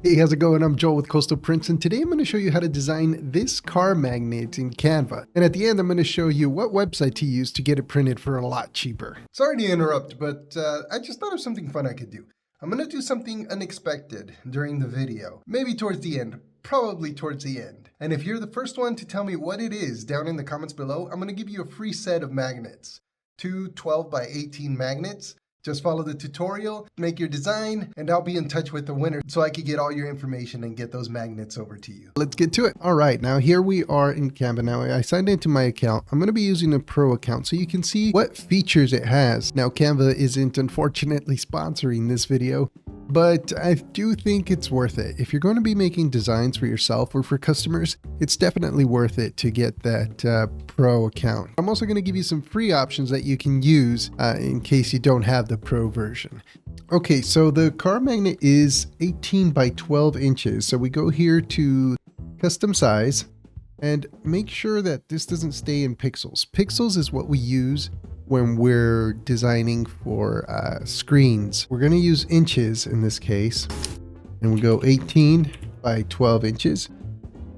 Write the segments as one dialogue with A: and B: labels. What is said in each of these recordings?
A: Hey, how's it going? I'm Joel with Coastal Prints, and today I'm going to show you how to design this car magnet in Canva. And at the end, I'm going to show you what website to use to get it printed for a lot cheaper. Sorry to interrupt, but I just thought of something fun I could do. I'm going to do something unexpected during the video, maybe towards the end, probably towards the end. And if you're the first one to tell me what it is down in the comments below, I'm going to give you a free set of magnets. Two 12 by 18 magnets. Just follow the tutorial, make your design, and I'll be in touch with the winner so I can get all your information and get those magnets over to you. Let's get to it. All right, now here we are in Canva. Now I signed into my account. I'm going to be using a pro account so you can see what features it has. Now Canva isn't unfortunately sponsoring this video, but I do think it's worth it. If you're going to be making designs for yourself or for customers, it's definitely worth it to get that pro account. I'm also going to give you some free options that you can use in case you don't have the pro version. Okay, so the car magnet is 18 by 12 inches. So we go here to custom size and make sure that this doesn't stay in pixels. Pixels is what we use when we're designing for screens. We're going to use inches in this case, and we go 18 by 12 inches,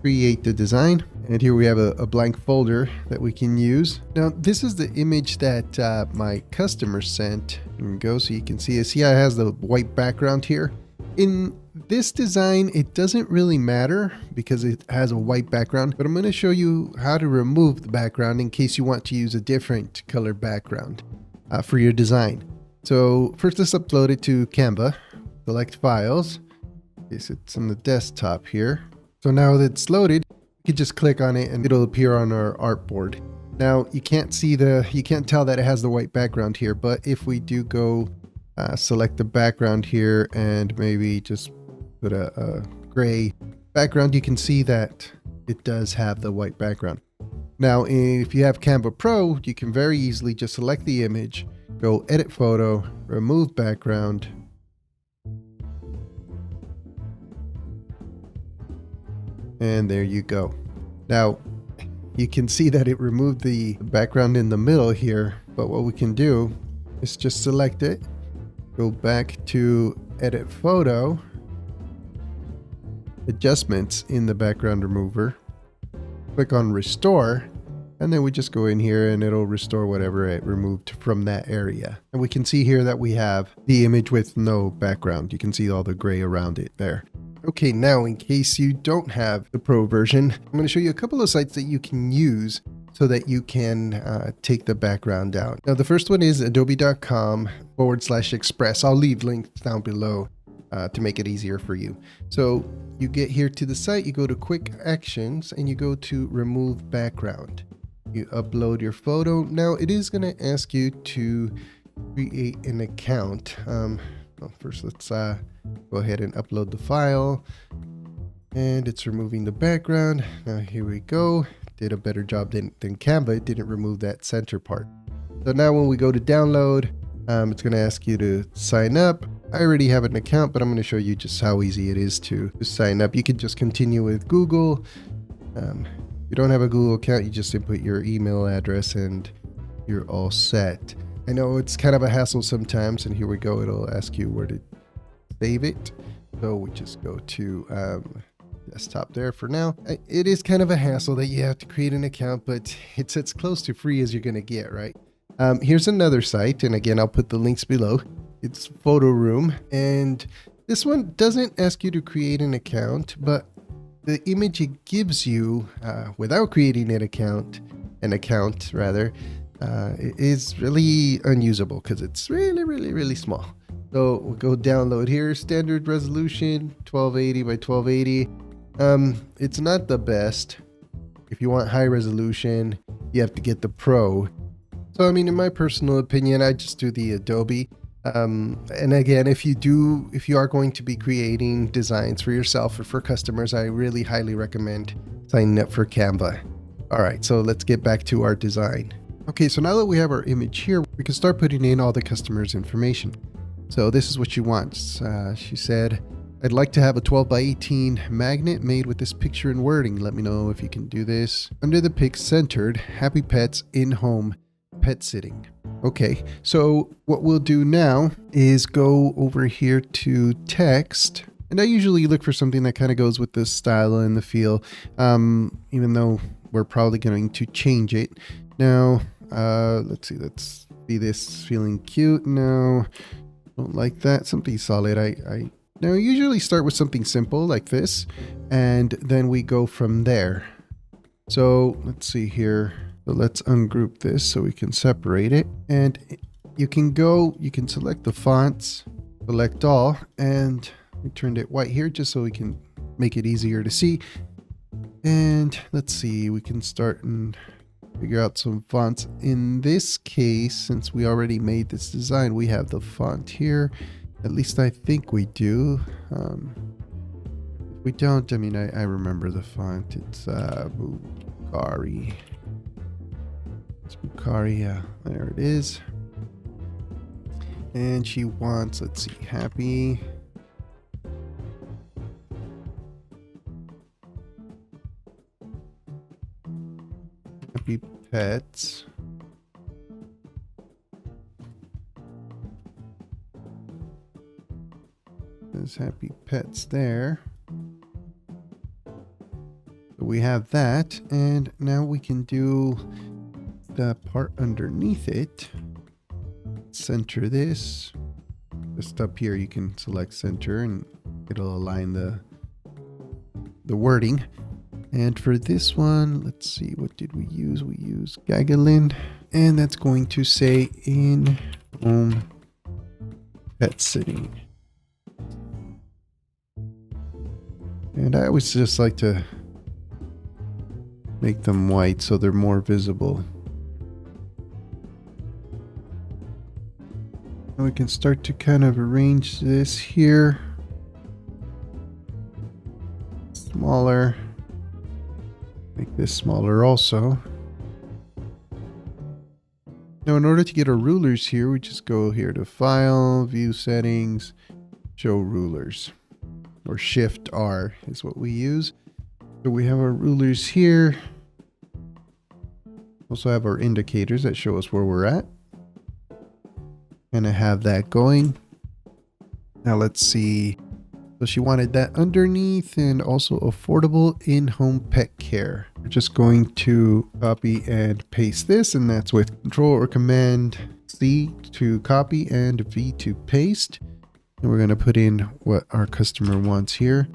A: create the design. And here we have a blank folder that we can use. Now, this is the image that my customer sent. Here we go, so you can see it. See how it has the white background here? In this design, it doesn't really matter because it has a white background, but I'm going to show you how to remove the background in case you want to use a different color background for your design. So first, let's upload it to Canva. Select files. Yes, it's on the desktop here. So now that it's loaded, you can just click on it and it'll appear on our artboard. Now you can't tell that it has the white background here, but if we do go select the background here and maybe just put a gray background, you can see that it does have the white background. Now, if you have Canva Pro, you can very easily just select the image, go edit photo, remove background, and there you go. Now, you can see that it removed the background in the middle here, but what we can do is just select it, go back to edit photo, adjustments in the background remover, click on restore, and then we just go in here and it'll restore whatever it removed from that area. And we can see here that we have the image with no background. You can see all the gray around it there. Okay, now in case you don't have the pro version, I'm going to show you a couple of sites that you can use so that you can take the background out. Now the first one is adobe.com/express. I'll leave links down below to make it easier for you. So you get here to the site, you go to quick actions and you go to remove background. You upload your photo. Now it is going to ask you to create an account. Well, first let's go ahead and upload the file, and it's removing the background. Now here we go. Did a better job than Canva. It didn't remove that center part. So now when we go to download, it's going to ask you to sign up. I already have an account, but I'm going to show you just how easy it is to sign up. You can just continue with Google. If you don't have a Google account, you just input your email address and you're all set. I know it's kind of a hassle sometimes, and here we go. It'll ask you where to save it. So we just go to desktop there for now. It is kind of a hassle that you have to create an account, but it's as close to free as you're going to get, right? Here's another site, and again, I'll put the links below. It's PhotoRoom, and this one doesn't ask you to create an account, but the image it gives you without creating an account is really unusable because it's really small. So we'll go download here. Standard resolution 1280 by 1280. It's not the best. If you want high resolution, you have to get the Pro. So I mean, in my personal opinion, I just do the Adobe. And again, if you are going to be creating designs for yourself or for customers, I really highly recommend signing up for Canva. All right, so let's get back to our design. Okay, so now that we have our image here, we can start putting in all the customer's information. So this is what she wants. She said, I'd like to have a 12 by 18 magnet made with this picture and wording. Let me know if you can do this. Under the pic centered, happy pets in home, pet sitting. Okay, so what we'll do now is go over here to text And I usually look for something that kind of goes with the style and the feel, even though we're probably going to change it. Now, let's see, let's see this feeling cute. No, don't like that. Something solid. I now usually start with something simple like this, and then we go from there. So let's see here. So let's ungroup this so we can separate it. And you can select the fonts, select all, and we turned it white here just so we can make it easier to see. And let's see, we can start and figure out some fonts. In this case, since we already made this design, we have the font here. At least I think we do. If we don't, I mean, I remember the font. It's Bukhari. It's Bukhari, yeah, there it is. And she wants, let's see, happy. Happy pets. There's happy pets there. So we have that, and now we can do the part underneath it. Center this. Just up here you can select center and it'll align the wording. And for this one, let's see, what did we use? We used Gagolin, and that's going to say in home pet sitting. And I always just like to make them white so they're more visible. And we can start to kind of arrange this here. Smaller. Make this smaller also. Now in order to get our rulers here, we just go here to File, View Settings, Show Rulers. Or Shift R is what we use. So we have our rulers here. Also have our indicators that show us where we're at. And I have that going. Now let's see. So she wanted that underneath and also affordable in-home pet care. We're just going to copy and paste this, and that's with Control or Command C to copy and V to paste. And we're going to put in what our customer wants here.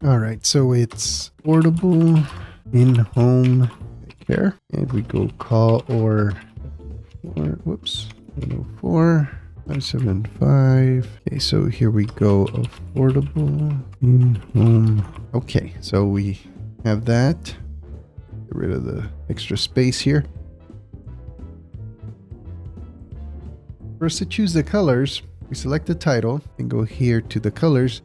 A: All right, so it's affordable in-home pet care. And we go call or whoops, 104. 575. Okay, so here we go. Affordable in-home. Okay, so we have that. Get rid of the extra space here. For us to choose the colors, we select the title and go here to the colors,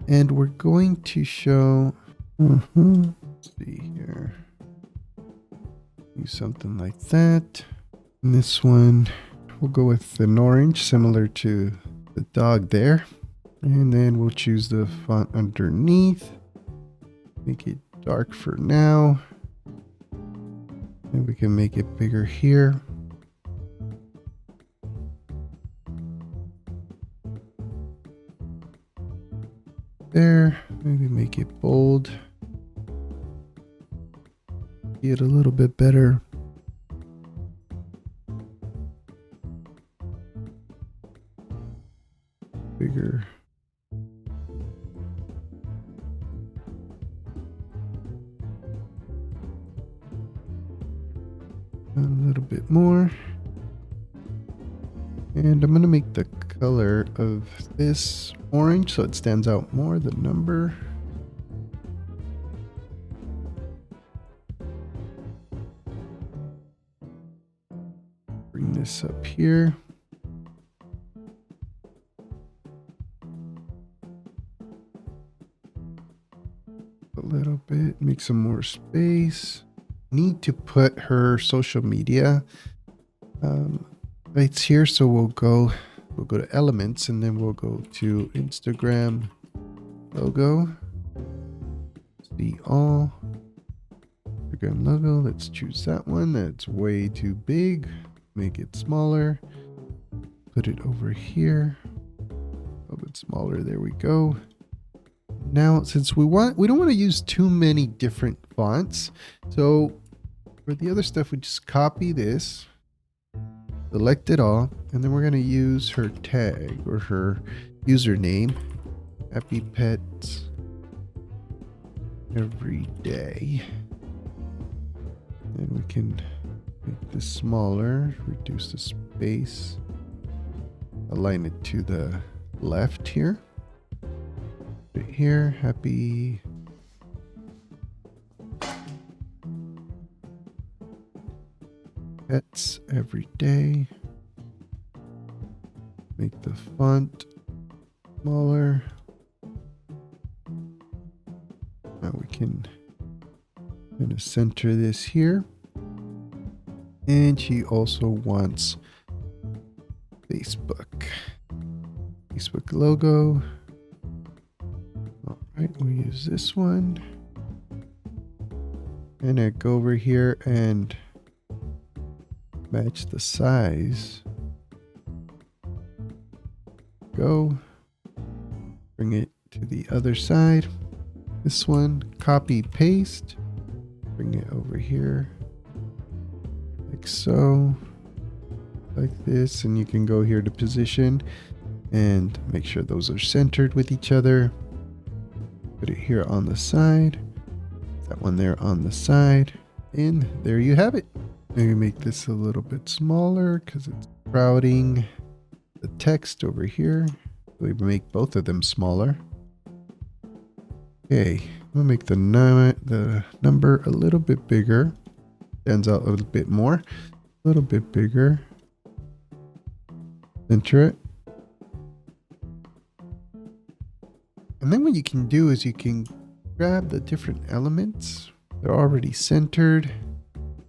A: and we're going to show. Let's see here. Use something like that. And this one. We'll go with an orange, similar to the dog there. And then we'll choose the font underneath. Make it dark for now. And we can make it bigger here. There, maybe make it bold. Get a little bit better. Bigger. A little bit more. And I'm going to make the color of this orange so it stands out more, the number. Bring this up here. A little bit, make some more space. Need to put her social media right here, so we'll go to elements, and then we'll go to Instagram logo. See all Instagram logo. Let's choose that one. That's way too big. Make it smaller. Put it over here. A little bit smaller. There we go. Now, since we don't want to use too many different fonts, so for the other stuff, we just copy this, select it all, and then we're going to use her tag or her username, Happy Pets Every Day. And we can make this smaller, reduce the space, align it to the left here. Put it here, Happy Pets Every Day. Make the font smaller. Now we can kind of center this here. And she also wants Facebook logo. All right, we'll use this one. And I go over here and match the size. Go. Bring it to the other side. This one, copy, paste. Bring it over here. Like so. Like this. And you can go here to position and make sure those are centered with each other. Put it here on the side. That one there on the side. And there you have it. Maybe make this a little bit smaller because it's crowding the text over here. We make both of them smaller. Okay, I'm gonna make the number a little bit bigger. Stands out a little bit more. A little bit bigger. Center it. And then what you can do is you can grab the different elements. They're already centered.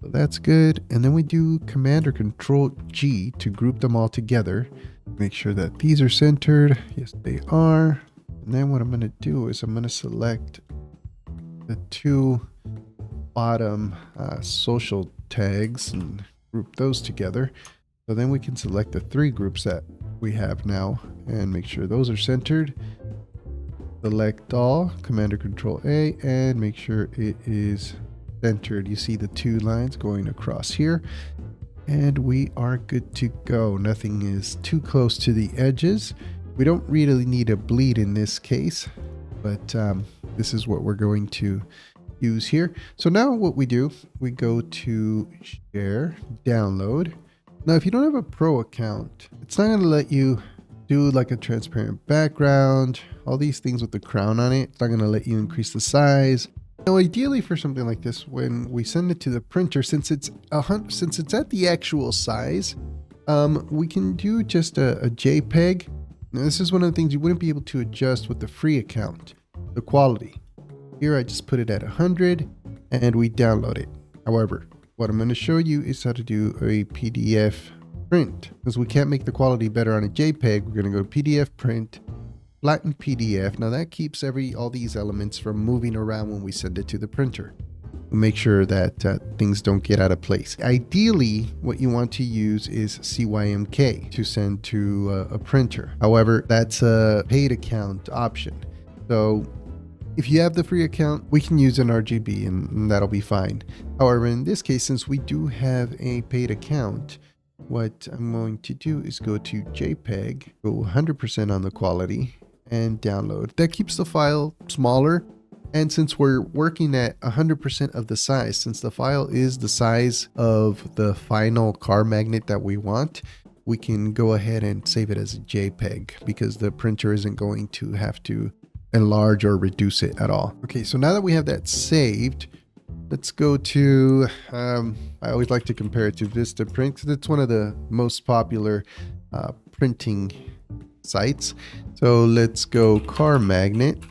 A: So that's good. And then we do Command or Control G to group them all together. Make sure that these are centered. Yes, they are. And then what I'm going to do is I'm going to select the two bottom social tags and group those together. So then we can select the three groups that we have now and make sure those are centered. Select all, Command or Control A, and make sure it is centered. You see the two lines going across here. And we are good to go. Nothing is too close to the edges. We don't really need a bleed in this case, but this is what we're going to use here. So now what we do, we go to Share, Download. Now, if you don't have a Pro account, it's not going to let you do like a transparent background, all these things with the crown on it. It's not going to let you increase the size. Now, ideally for something like this, when we send it to the printer, since it's at the actual size, we can do just a JPEG. Now, this is one of the things you wouldn't be able to adjust with the free account, the quality. Here, I just put it at 100 and we download it. However, what I'm going to show you is how to do a PDF print, because we can't make the quality better on a JPEG. We're going to go to PDF print, flatten PDF. Now that keeps all these elements from moving around when we send it to the printer. Make sure that things don't get out of place. Ideally, what you want to use is CYMK to send to a printer. However, that's a paid account option. So if you have the free account, we can use an RGB and that'll be fine. However, in this case, since we do have a paid account, what I'm going to do is go to JPEG, go 100% on the quality, and download. That keeps the file smaller. And since we're working at 100% of the size, since the file is the size of the final car magnet that we want, we can go ahead and save it as a JPEG because the printer isn't going to have to enlarge or reduce it at all. Okay, so now that we have that saved, let's go to, I always like to compare it to Vistaprint because it's one of the most popular printing sites. So let's go car magnet.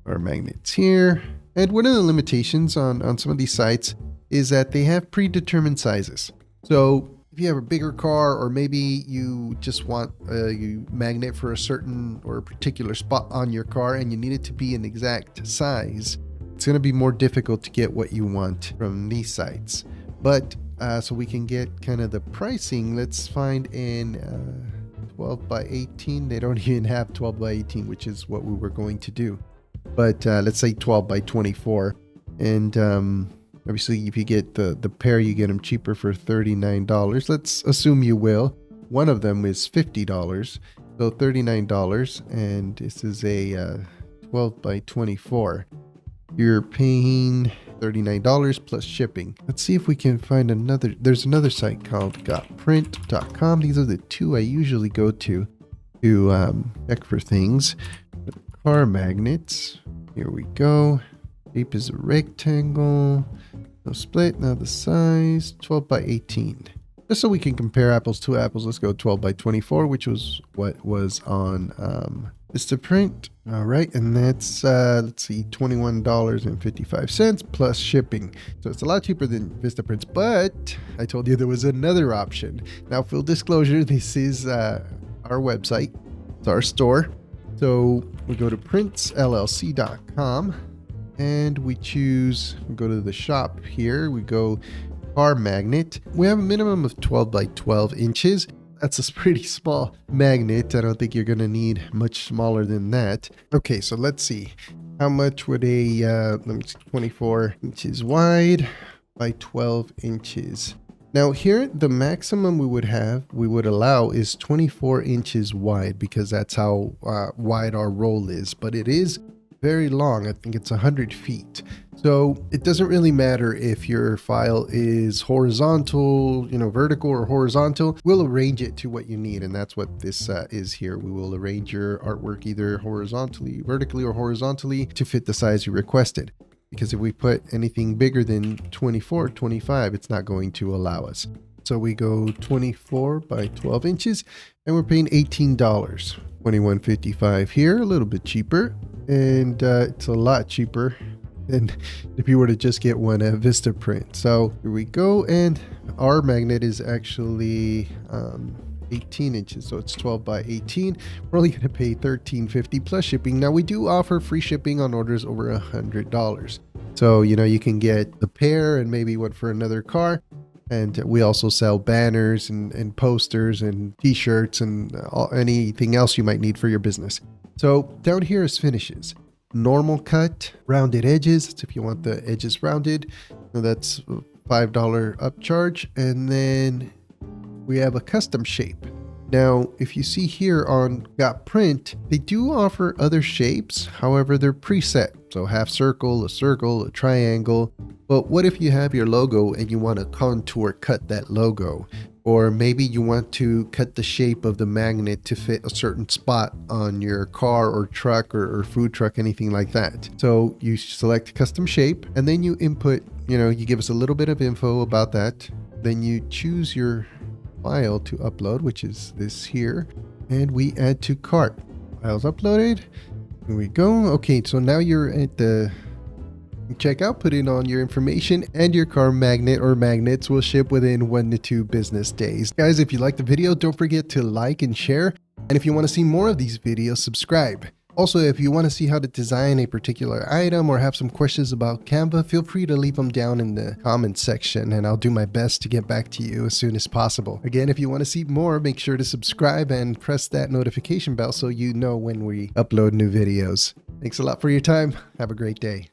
A: Our magnets here. And one of the limitations on some of these sites is that they have predetermined sizes. So if you have a bigger car, or maybe you just want a magnet for a certain or a particular spot on your car and you need it to be an exact size, it's going to be more difficult to get what you want from these sites. But so we can get kind of the pricing, let's find in 12 by 18. They don't even have 12 by 18, which is what we were going to do. but let's say 12 by 24. And obviously, if you get the pair, you get them cheaper for $39. Let's assume you will. One of them is $50, so $39, and this is a 12 by 24. You're paying $39 plus shipping. Let's see if we can find another. There's another site called gotprint.com. These are the two I usually go to check for things. Car magnets. Here we go. Shape is a rectangle. No split. Now the size 12 by 18. Just so we can compare apples to apples, let's go 12 by 24, which was what was on Vistaprint. All right, and that's let's see, $21.55 plus shipping. So it's a lot cheaper than Vistaprint's, but I told you there was another option. Now, full disclosure, this is our website. It's our store. So we go to printsllc.com and we go to the shop here. We go car magnet. We have a minimum of 12 by 12 inches. That's a pretty small magnet. I don't think you're going to need much smaller than that. Okay, so let's see. How much would a 24 inches wide by 12 inches? Now here, the maximum we would allow is 24 inches wide, because that's how wide our roll is. But it is very long. I think it's 100 feet. So it doesn't really matter if your file is horizontal, vertical or horizontal. We'll arrange it to what you need. And that's what this is here. We will arrange your artwork either vertically or horizontally to fit the size you requested. Because if we put anything bigger than 24, 25, it's not going to allow us. So we go 24 by 12 inches and we're paying $18. $21.55 here, a little bit cheaper. And it's a lot cheaper than if you were to just get one at Vistaprint. So here we go, and our magnet is actually 18 inches, so it's 12 by 18. We're only going to pay $13.50 plus shipping. Now we do offer free shipping on orders over $100. So you can get the pair and maybe one for another car. And we also sell banners and posters and t-shirts and anything else you might need for your business. So down here is finishes. Normal cut, rounded edges. That's if you want the edges rounded. So that's $5 upcharge. And then we have a custom shape. Now, if you see here on GotPrint, they do offer other shapes. However, they're preset. So half circle, a triangle. But what if you have your logo and you want to contour cut that logo? Or maybe you want to cut the shape of the magnet to fit a certain spot on your car or truck or food truck, anything like that. So you select custom shape and then you input, you give us a little bit of info about that. Then you choose your file to upload, which is this here. And we add to cart. Files uploaded. Here we go. Okay, so now you're at the checkout, put in on your information, and your car magnet or magnets will ship within 1 to 2 business days. Guys, if you liked the video, don't forget to like and share. And if you want to see more of these videos, subscribe. Also, if you want to see how to design a particular item or have some questions about Canva, feel free to leave them down in the comments section and I'll do my best to get back to you as soon as possible. Again, if you want to see more, make sure to subscribe and press that notification bell so you know when we upload new videos. Thanks a lot for your time. Have a great day.